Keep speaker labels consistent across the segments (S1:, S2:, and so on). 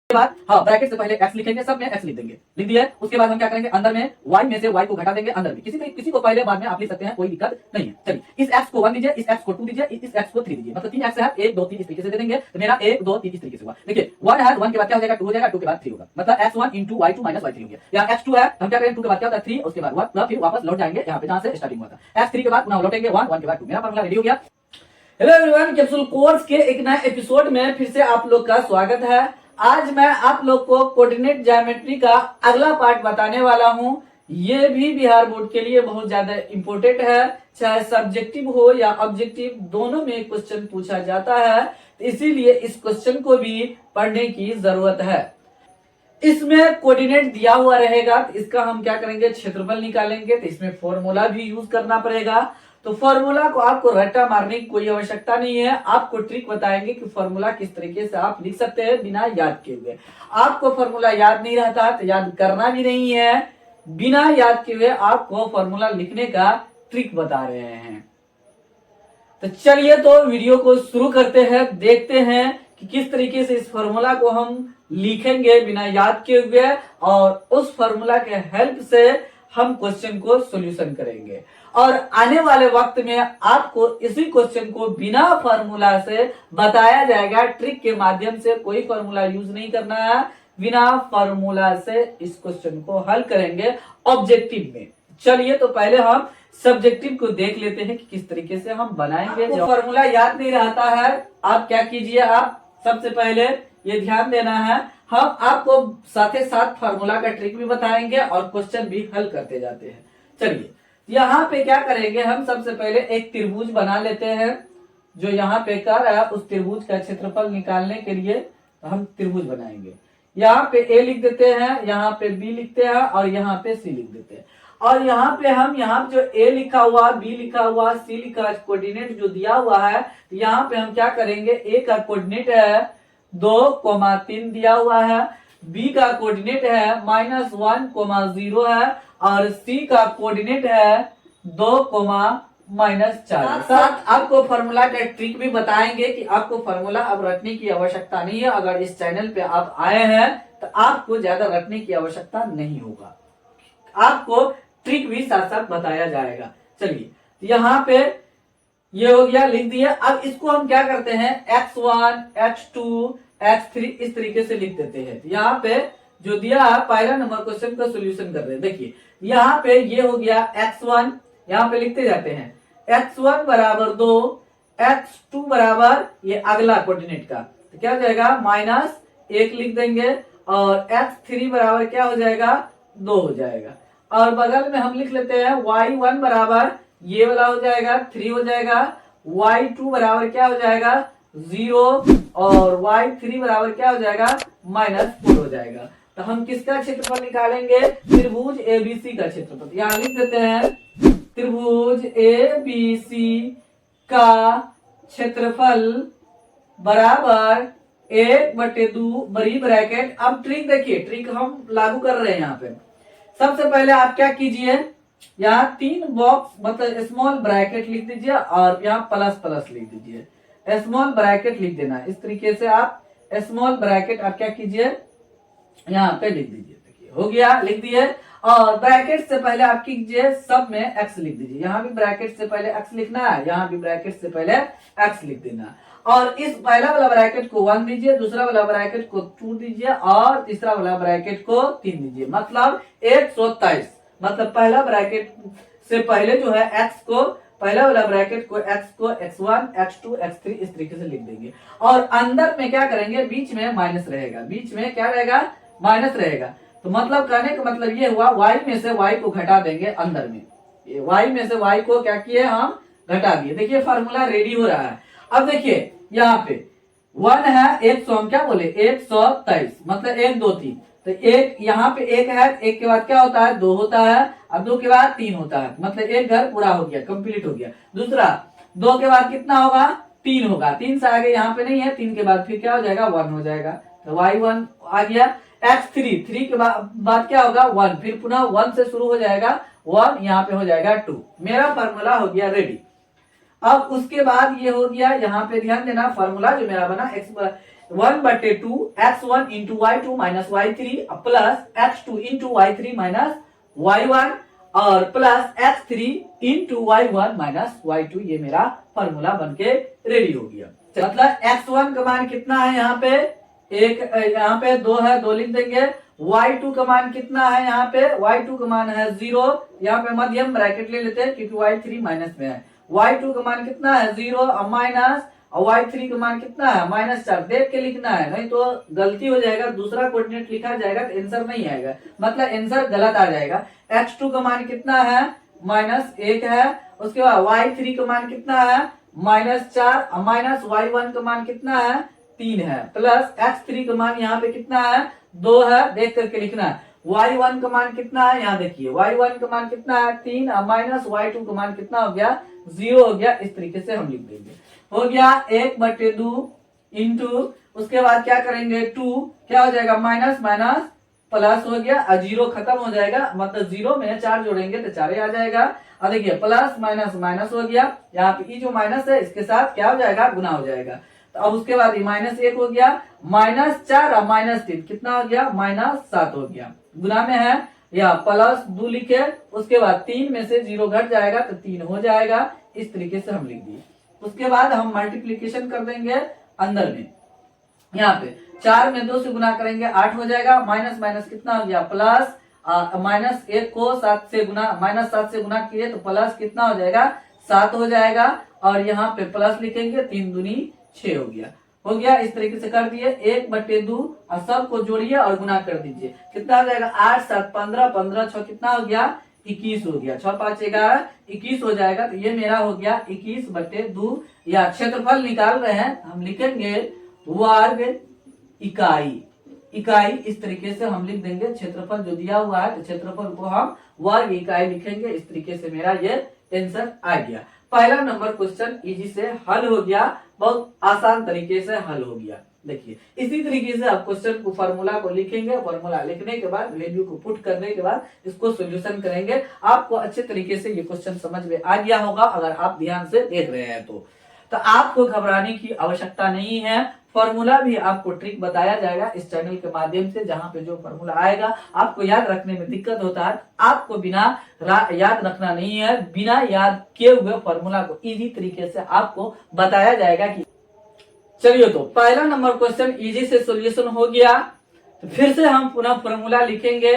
S1: के बाद हाँ ब्रैकेट से पहले x लिखेंगे, सब में x लिख देंगे, लिख दिया है। उसके बाद हम क्या करेंगे, अंदर में y में से y को घटा देंगे अंदर में, किसी को पहले बाद में आप लिख सकते हैं, कोई दिक्कत नहीं है। चलिए इस x को 1 दीजिए, इस x को 2 दीजिए, इस x को 3 दीजिए, मतलब 3 x है, 1 2 3 इस तरीके से दे देंगे। तो मेरा 1 2 3 इस तरीके से हुआ। देखिए 1 है, 1 के बाद क्या हो जाएगा, 2 हो जाएगा, 2 के बाद 3 होगा, मतलब x1 into y2 minus y3 हो गया। यहाँ x2 है, हम क्या करेंगे, 2 के बाद क्या होता है 3, उसके बाद 1, फिर वापस लौट जाएंगे यहाँ पे जहां से स्टार्टिंग हुआ था। x3 के बाद पुनः लौटेंगे 1, 1 के बाद 2, मेरा फॉर्मूला रेडी हो गया। हेलो एवरीवन, कैप्सूल कोर्स के एक नए एपिसोड में फिर से आप लोग का स्वागत है। आज मैं आप लोग को कोऑर्डिनेट ज्योमेट्री का अगला पार्ट बताने वाला हूं। ये भी बिहार बोर्ड के लिए बहुत ज्यादा इंपॉर्टेंट है, चाहे सब्जेक्टिव हो या ऑब्जेक्टिव, दोनों में क्वेश्चन पूछा जाता है, इसीलिए इस क्वेश्चन को भी पढ़ने की जरूरत है। इसमें कोऑर्डिनेट दिया हुआ रहेगा, तो इसका हम क्या करेंगे, क्षेत्रफल निकालेंगे, तो इसमें फॉर्मूला भी यूज करना पड़ेगा। तो फॉर्मूला को आपको रट्टा मारने की कोई आवश्यकता नहीं है, आपको ट्रिक बताएंगे कि फॉर्मूला किस तरीके से आप लिख सकते हैं बिना याद किए हुए। आपको फॉर्मूला याद नहीं रहता तो याद करना भी नहीं है, बिना याद किए हुए आपको फॉर्मूला लिखने का ट्रिक बता रहे हैं। तो चलिए तो वीडियो को शुरू करते हैं, देखते हैं कि किस तरीके से इस फॉर्मूला को हम लिखेंगे बिना याद किए हुए, और उस फॉर्मूला के हेल्प से हम क्वेश्चन को सॉल्यूशन करेंगे। और आने वाले वक्त में आपको इसी क्वेश्चन को बिना फॉर्मूला से बताया जाएगा, ट्रिक के माध्यम से, कोई फॉर्मूला यूज नहीं करना है, बिना फॉर्मूला से इस क्वेश्चन को हल करेंगे ऑब्जेक्टिव में। चलिए तो पहले हम सब्जेक्टिव को देख लेते हैं कि किस तरीके से हम बनाएंगे। जो फॉर्मूला याद नहीं रहता है, आप क्या कीजिए, आप सबसे पहले ये ध्यान देना है, हम आपको साथ साथ फार्मूला का ट्रिक भी बताएंगे और क्वेश्चन भी हल करते जाते हैं। चलिए यहाँ पे क्या करेंगे, हम सबसे पहले एक त्रिभुज बना लेते हैं, जो यहाँ पे कर रहा है उस त्रिभुज का क्षेत्रफल निकालने के लिए हम त्रिभुज बनाएंगे। यहाँ पे a लिख देते हैं, यहाँ पे b लिखते हैं और यहाँ पे c लिख देते हैं। और यहाँ पे हम जो a लिखा हुआ, b लिखा हुआ, c लिखा हुआ, कोऑर्डिनेट जो दिया हुआ है, तो यहाँ पे हम क्या करेंगे, a का कोऑर्डिनेट है 2,3 दिया हुआ है, b का कोऑर्डिनेट है -1,0 है, और c का कोऑर्डिनेट है 2,-4। साथ आपको फॉर्मूला का ट्रिक भी बताएंगे कि आपको फॉर्मूला अब रटने की आवश्यकता नहीं है। अगर इस चैनल पे आप आए हैं तो आपको ज्यादा रटने की आवश्यकता नहीं होगा, आपको ट्रिक भी साथ साथ बताया जाएगा। चलिए यहाँ पे ये हो गया, लिख दिया। अब इसको हम क्या करते हैं, x1, x2, x3 इस तरीके से लिख देते हैं। यहाँ पे जो दिया है पहला नंबर क्वेश्चन का सोल्यूशन कर रहे हैं। देखिए यहाँ पे ये हो गया x1, यहाँ पे लिखते जाते हैं, x1 बराबर 2, x2 बराबर ये अगला कोऑर्डिनेट का, तो क्या हो जाएगा -1 लिख देंगे, और x3 बराबर क्या हो जाएगा 2 हो जाएगा। और बगल में हम लिख लेते हैं y1 बराबर ये वाला हो जाएगा 3 हो जाएगा, y2 बराबर क्या हो जाएगा 0, और y3 बराबर क्या हो जाएगा -4 हो जाएगा। तो हम किसका क्षेत्रफल निकालेंगे, त्रिभुज ABC का क्षेत्रफल। यहाँ लिख देते हैं त्रिभुज ABC का क्षेत्रफल बराबर 1/2 बड़ी ब्रैकेट। अब ट्रिक देखिए, ट्रिक हम लागू कर रहे हैं यहाँ पे। सबसे पहले आप क्या कीजिए, यहाँ 3 बॉक्स मतलब स्मॉल ब्रैकेट लिख दीजिए, और यहाँ प्लस लिख दीजिए, स्मॉल ब्रैकेट लिख देना। इस तरीके से आप स्मॉल ब्रैकेट आप क्या कीजिए, यहाँ पे लिख दीजिए। देखिए हो गया, लिख दिए। और ब्रैकेट से पहले आप कीजिए सब में x लिख दीजिए, यहाँ भी ब्रैकेट से पहले x लिखना है, यहाँ भी ब्रैकेट से पहले x लिख देना। और इस पहला वाला ब्रैकेट को 1 दीजिए, दूसरा वाला ब्रैकेट को 2 दीजिए, और तीसरा वाला ब्रैकेट को 3 दीजिए, मतलब 123। मतलब पहला ब्रैकेट से पहले जो है x को, पहला वाला ब्रैकेट को x को x1, x2, x3 इस तरीके से लिख देंगे। और अंदर में क्या करेंगे, बीच में माइनस रहेगा, बीच में क्या रहेगा माइनस रहेगा। तो मतलब कहने का मतलब ये हुआ, y में से y को घटा देंगे अंदर में, ये y में से y को क्या किए हम घटा दिए। देखिए फार्मूला रेडी हो रहा है। अब देखिए यहाँ पे 1 है, 100 हम क्या बोले 123, मतलब 1 2 3, तो एक यहाँ पे 1 है, 1 के बाद क्या होता है 2 होता है, अब 2 के बाद 3 होता है, मतलब एक घर पूरा हो गया, कंप्लीट हो गया। दूसरा 2 के बाद कितना होगा 3 होगा, 3 से आगे यहाँ पे नहीं है, 3 के बाद फिर क्या हो जाएगा 1 हो जाएगा, तो y1 आ गया। x3, 3 के बाद क्या होगा 1, फिर पुनः 1 से शुरू हो जाएगा, 1 यहाँ पे हो जाएगा 2। मेरा फार्मूला हो गया रेडी। अब उसके बाद ये हो गया, यहाँ पे ध्यान देना, फार्मूला जो मेरा बना 1/2 x1 into y2 minus y3 plus x2 into y3 minus y1 और plus x3 into y1 minus y2। ये मेरा फॉर्मूला बनके रेडी हो गया। मतलब x1 का मान कितना है यहाँ पे एक, यहाँ पे 2 है, 2 लिख देंगे। y2 का मान कितना है यहाँ पे, y2 का मान है 0, यहाँ पे मध्यम ब्रैकेट ले लेते हैं क्योंकि y3 माइनस में है। y2 का मान कितना है 0 और माइनस, और y3 का मान कितना है -4। देख के लिखना है, नहीं तो गलती हो जाएगा, दूसरा कोऑर्डिनेट लिखा जाएगा तो आंसर नहीं आएगा, मतलब आंसर गलत आ जाएगा। x2 का मान कितना है -1 है। उसके बाद y3 का मान कितना है -4 माइनस y1 का मान कितना है 3 है, प्लस x3 का मान यहाँ पे कितना है 2 है, देख करके लिखना है। y1 का मान कितना है, यहाँ देखिए y1 का मान कितना है 3 माइनस y2 का मान कितना हो गया 0 हो गया। इस तरीके से हम लिख देंगे। हो गया 1/2 इंटू, उसके बाद क्या करेंगे 2, क्या हो जाएगा माइनस माइनस प्लस हो गया, 0 खत्म हो जाएगा, मतलब 0 में 4 जोड़ेंगे तो 4 आ जाएगा। और देखिए प्लस माइनस माइनस हो गया, यहाँ पे ये जो माइनस है इसके साथ क्या हो जाएगा गुना हो जाएगा। तो अब उसके बाद -1 हो गया, -4 और -3 कितना हो गया -7 हो गया। गुना में है या +2 लिखे, उसके बाद 3 में से 0 घट जाएगा तो 3 हो जाएगा। इस तरीके से हम लिख दिए। उसके बाद हम मल्टीप्लीकेशन कर देंगे अंदर में, यहाँ पे 4 में 2 से गुना करेंगे 8 हो जाएगा, माइनस माइनस कितना हो गया प्लस, -1 को 7 से गुना, -7 से गुना किए तो प्लस कितना हो जाएगा 7 हो जाएगा, और यहाँ पे प्लस लिखेंगे 3 दूनी 6 हो गया। हो गया, इस तरीके से कर दिए 1/2 और सबको जोड़िए और गुना कर दीजिए, कितना हो जाएगा 8 7 15, 15 6 कितना हो गया 21 हो गया, 6 5 11 21 हो जाएगा। तो ये मेरा हो गया 21/2। या क्षेत्रफल निकाल रहे हैं हम लिखेंगे वर्ग इकाई, इकाई इस तरीके से हम लिख देंगे। क्षेत्रफल जो दिया हुआ है तो क्षेत्रफल को हम वर्ग इकाई लिखेंगे। इस तरीके से मेरा ये आंसर आ गया। पहला नंबर क्वेश्चन इजी से हल हो गया, बहुत आसान तरीके से हल हो गया। देखिए इसी तरीके से आप क्वेश्चन को फॉर्मूला को लिखेंगे, फॉर्मूला लिखने के बाद वैल्यू को पुट करने के बाद इसको सॉल्यूशन करेंगे। आपको अच्छे तरीके से ये क्वेश्चन समझ में आ गया होगा अगर आप ध्यान से देख रहे हैं तो आपको घबराने की आवश्यकता नहीं है। फॉर्मूला भी आपको ट्रिक बताया जाएगा इस चैनल के माध्यम से, जहां पे जो फॉर्मूला आएगा आपको याद रखने में दिक्कत होता है, आपको बिना याद रखना नहीं है, बिना याद किए हुए फॉर्मूला को इजी तरीके से आपको बताया जाएगा। कि चलिए तो पहला नंबर क्वेश्चन इजी से सॉल्यूशन हो गया। तो फिर से हम पुनः फॉर्मूला लिखेंगे।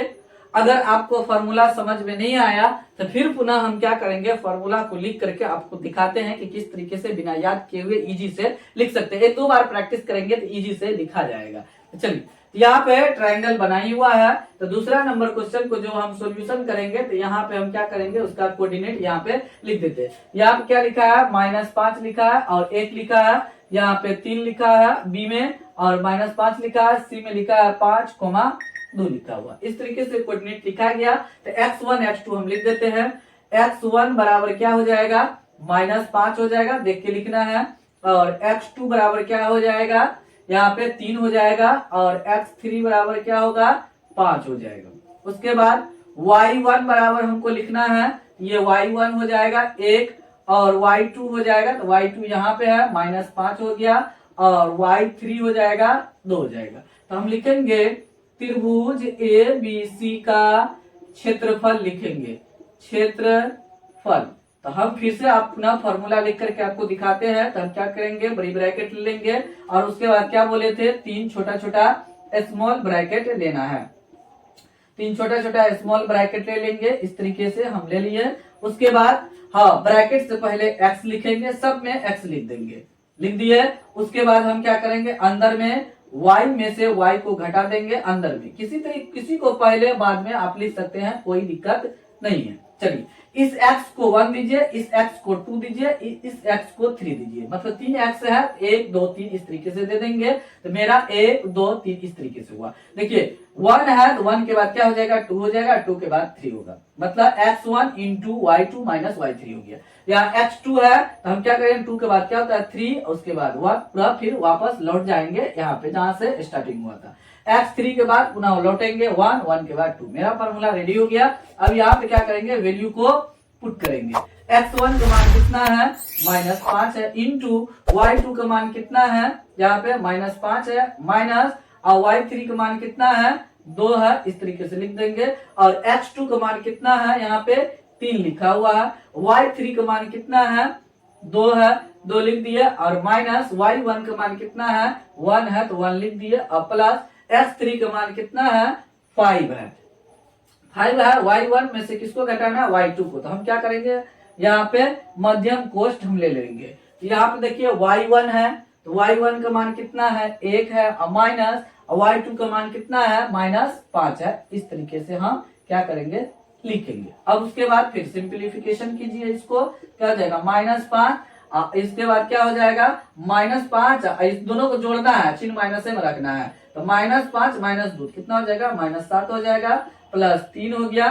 S1: अगर आपको फॉर्मूला समझ में नहीं आया तो फिर पुनः हम क्या करेंगे, फॉर्मूला को लिख करके आपको दिखाते हैं कि किस तरीके से बिना याद किए हुए इजी से लिख सकते हैं। 1-2 बार प्रैक्टिस करेंगे तो इजी से लिखा जाएगा। चलिए यहाँ पे ट्रायंगल बनाई हुआ है, तो दूसरा नंबर क्वेश्चन को जो हम सॉल्यूशन करेंगे तो यहाँ पे हम क्या करेंगे, उसका कोऑर्डिनेट यहाँ पे लिख देते हैं। यहाँ पे क्या लिखा है -5 लिखा है और 1 लिखा है, यहाँ पे 3 लिखा है बी में, और -5 लिखा है, सी में लिखा है 5,2 लिखा हुआ। इस तरीके से कोऑर्डिनेट लिखा गया। तो x1 x2 हम लिख देते हैं। x1 बराबर क्या हो जाएगा -5 हो जाएगा, देख के लिखना है, और x2 बराबर क्या हो जाएगा, यहाँ पे 3 हो जाएगा, और x3 बराबर क्या होगा 5 हो जाएगा। उसके बाद y1 बराबर हमको लिखना है, ये y1 हो जाएगा 1, और y2 हो जाएगा, तो y2 यहाँ पे है -5 हो गया, और y3 हो जाएगा 2 हो जाएगा। तो हम लिखेंगे त्रिभुज ABC का क्षेत्रफल लिखेंगे, क्षेत्रफल। तो हम फिर से आप पुनः फॉर्मूला लिख करके आपको दिखाते हैं। तो हम क्या करेंगे, बड़ी ब्रैकेट ले लेंगे, और उसके बाद क्या बोले थे 3 छोटा छोटा स्मॉल ब्रैकेट लेना है। 3 छोटा छोटा स्मॉल ब्रैकेट ले लेंगे। इस तरीके से हम ले लिए। उसके बाद हाँ ब्रैकेट से पहले x लिखेंगे, सब में x लिख देंगे, लिख दिए। उसके बाद हम क्या करेंगे, अंदर में y में से y को घटा देंगे अंदर में। किसी को पहले बाद में आप लिख सकते हैं, कोई दिक्कत नहीं है। चलिए इस x को 1 दीजिए, इस x को 2 दीजिए, इस x को 3 दीजिए, मतलब 3 x है, 1 2 3 इस तरीके से दे देंगे। तो मेरा 1 2 3 इस तरीके से हुआ। देखिए 1 है तो 1 के बाद क्या हो जाएगा 2 हो जाएगा, 2 के बाद 3 होगा, मतलब x1 into y2 minus y3 हो गया। या x2 है तो हम क्या करेंगे, 2 के बाद क्या होता है 3, उसके बाद 1, फिर वापस लौट जाएंगे यहाँ पे जहां से स्टार्टिंग हुआ था। x3 के बाद पुनः लौटेंगे 1 के बाद 2। मेरा फॉर्मूला रेडी हो गया। अब यहाँ पे क्या करेंगे, वैल्यू को पुट करेंगे। x1 का मान कितना है -5 है, इंटू y2 का मान कितना है, यहाँ पे -5 है, माइनस और y3 का मान कितना है 2 है, इस तरीके से लिख देंगे। और x2 का मान कितना है, यहाँ पे 3 लिखा हुआ है, y3 का मान कितना है 2 है, 2 लिख दिए, और माइनस y1 का मान कितना है 1 है, तो 1 लिख दिए, और प्लस x3 का मान कितना है 5 है, 5 है। y1 में से किसको घटाना है y2 को, तो हम क्या करेंगे यहाँ पे मध्यम कोष्ठ हम ले लेंगे। यहाँ पे देखिए y1 है, तो y1 का मान कितना है 1 है, और माइनस y2 का मान कितना है -5 है। इस तरीके से हम क्या करेंगे लिखेंगे। अब उसके बाद फिर सिंप्लीफिकेशन कीजिए, इसको क्या हो जाएगा -5, इसके बाद क्या हो जाएगा -5, इस दोनों को जोड़ना है, चिन्ह माइनस में रखना है, तो -5 -2 कितना हो जाएगा -7 हो जाएगा, प्लस 3 हो गया,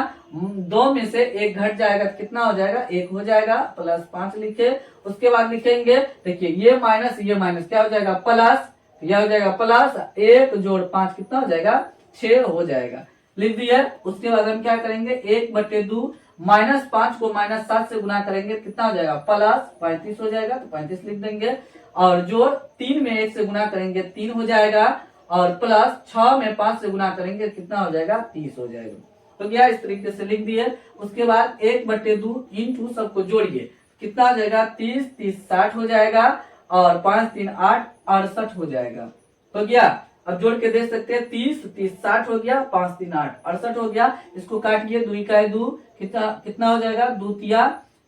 S1: 2 में से 1 घट जाएगा तो कितना हो जाएगा 1 हो जाएगा, प्लस 5 लिखे। उसके बाद लिखेंगे, देखिए ये माइनस क्या हो जाएगा प्लस, यह हो जाएगा प्लस 1 जोड़ 5 कितना हो जाएगा 6 हो जाएगा, लिख दिया। उसके बाद हम क्या करेंगे 1/2 -5 को -7 से गुना करेंगे कितना हो जाएगा प्लस 35 हो जाएगा, तो 35 लिख देंगे, और जोड़ 3 में 1 से गुना करेंगे 3 हो जाएगा, और प्लस 6 में 5 से गुना करेंगे कितना हो जाएगा 30 हो जाएगा। तो क्या इस तरीके से लिख दिए। उसके बाद 1/2 इंटू सबको जोड़िए कितना हो जाएगा 30 30 60 हो जाएगा, और 5 3 8 68 हो जाएगा। तो क्या अब जोड़ के देख सकते हैं 30 30 60 हो गया, 5 3 8 68 हो गया। इसको काटिए 2 इकाई 2 कितना हो जाएगा 2 तिया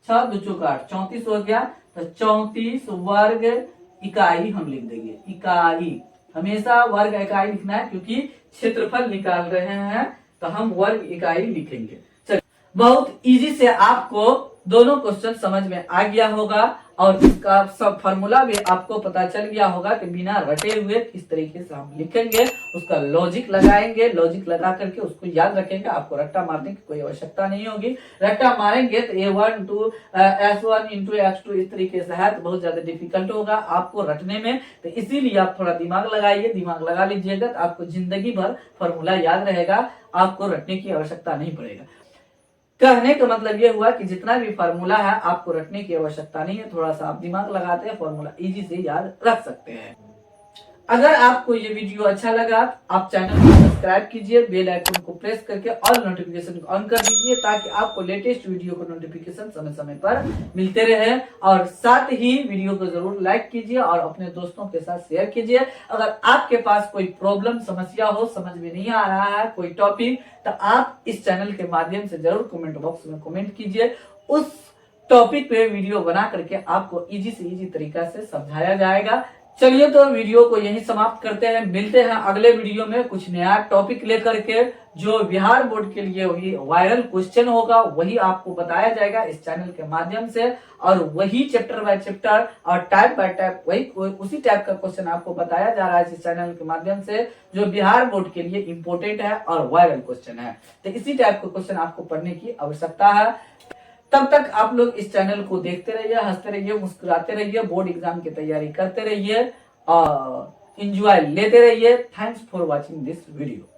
S1: 6 2 चौक 8 34 हो गया। तो 34 वर्ग इकाई हम लिख देंगे, इकाई हमेशा वर्ग इकाई लिखना है क्योंकि क्षेत्रफल निकाल रहे हैं, तो हम वर्ग इकाई लिखेंगे। चलिए बहुत इजी से आपको दोनों क्वेश्चन समझ में आ गया होगा, और इसका सब फॉर्मूला भी आपको पता चल गया होगा कि बिना रटे हुए किस तरीके से हम लिखेंगे, उसका लॉजिक लगाएंगे, लॉजिक लगा करके उसको याद रखेंगे। आपको रट्टा मारने की कोई आवश्यकता नहीं होगी। रट्टा मारेंगे तो A1 to S1 into X2 इस तरीके से है तो बहुत ज्यादा डिफिकल्ट होगा आपको रटने में, तो इसीलिए आप थोड़ा दिमाग लगाइए, दिमाग लगा लीजिएगा तो आपको जिंदगी भर फॉर्मूला याद रहेगा, आपको रटने की आवश्यकता नहीं पड़ेगा। कहने का मतलब ये हुआ कि जितना भी फार्मूला है आपको रटने की आवश्यकता नहीं है, थोड़ा सा आप दिमाग लगाते हैं फार्मूला इजी से याद रख सकते हैं। अगर आपको ये वीडियो अच्छा लगा आप चैनल को सब्सक्राइब कीजिए, बेल आइकन को प्रेस करके ऑल नोटिफिकेशन को ऑन कर दीजिए ताकि आपको लेटेस्ट वीडियो को नोटिफिकेशन समय समय पर मिलते रहे। और साथ ही वीडियो को जरूर लाइक कीजिए और अपने दोस्तों के साथ शेयर कीजिए। अगर आपके पास कोई प्रॉब्लम समस्या हो, समझ में नहीं आ रहा है कोई टॉपिक, तो आप इस चैनल के माध्यम से जरूर कमेंट बॉक्स में कमेंट कीजिए। उस टॉपिक पे वीडियो बना करके आपको इजी से इजी तरीका से समझाया जाएगा। चलिए तो वीडियो को यहीं समाप्त करते हैं, मिलते हैं अगले वीडियो में कुछ नया टॉपिक लेकर के, जो बिहार बोर्ड के लिए वही वायरल क्वेश्चन होगा वही आपको बताया जाएगा इस चैनल के माध्यम से, और वही चैप्टर बाय चैप्टर और टाइप बाय टाइप वही उसी टाइप का क्वेश्चन आपको बताया जा रहा है इस चैनल के माध्यम से, जो बिहार बोर्ड के लिए इम्पोर्टेंट है और वायरल क्वेश्चन है। तो इसी टाइप का क्वेश्चन आपको पढ़ने की आवश्यकता है। तब तक आप लोग इस चैनल को देखते रहिए, हंसते रहिए, मुस्कुराते रहिए, बोर्ड एग्जाम की तैयारी करते रहिए और एंजॉय लेते रहिए। Thanks for watching this video.